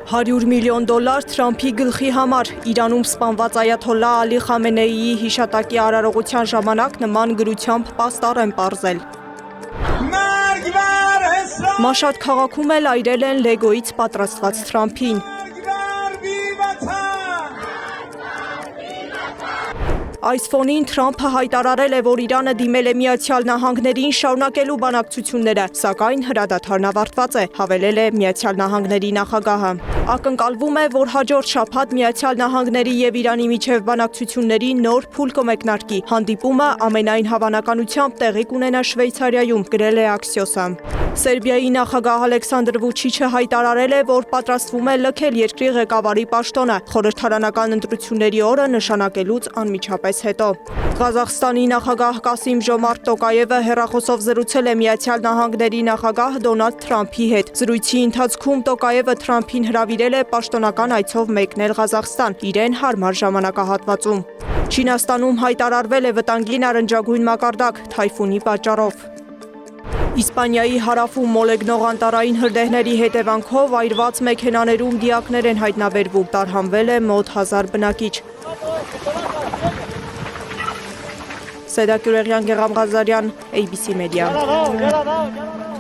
$100 միլիոն Թրամփի գլխի համար Իրանում սպանված այաթոլլա Ալի Խամենեիի հիշատակի արարողության ժամանակ նման գրությամբ պաստառ են պարզել։ Մաշադ քաղաքում էլ այրել են լեգոից պատրաստված Թրամփին։ Այս ֆոնին Թրամփը հայտարարել է, որ Իրանը դիմել է Միացյալ Նահանգներին շարունակելու բանակցությունները, սակայն հրադադարն ավարտված է, հավելել է Միացյալ Նահանգների նախագահը։ Ակնկալվում է, որ հաջորդ շաբաթ Միացյալ Նահանգների և Իրանի միջև բանակցությունների նոր փուլ կմեկնարկի։ Հանդիպումը ամենայն հավանականությամբ տեղի կունենա Շվեյցարիայում, գրել է Axios-ը։ Սերբիայի նախագահ Ալեքսանդր Վուչիչը հայտարարել է, որ պատրաստվում է լքել երկրի ղեկավարի պաշտոնը խորհրդարանական ընտրությունների օրը նշանակելուց անմիջապես հետո։ Ղազախստանի նախագահ Կասիմ Ժոմարտ Տոկաևը հեռախոսով զրուցել է Միացյալ Նահանգների նախագահ Դոնալդ Թրամփի հետ։ Զրույցի ընթացքում Տոկաևը Թրամփին հրավիրել է պաշտոնական այցով մեկնել Ղազախստան իրեն հարմար ժամանակահատվածում։ Չինաստանում հայտարարվել է վտանգի նարնջագույն մակարդակ թայֆունի պատճառով։ Իսպանիայի հարավում մոլեգնող անտառային հրդեհների հետևանքով այրված մեքենաներում դիակներ են հայտնաբերվում, տարհանվել է մոտ 1000 բնակիչ։ Սեդա Կյուրեղյան, Գեղամ Ղազարյան, ABC Media։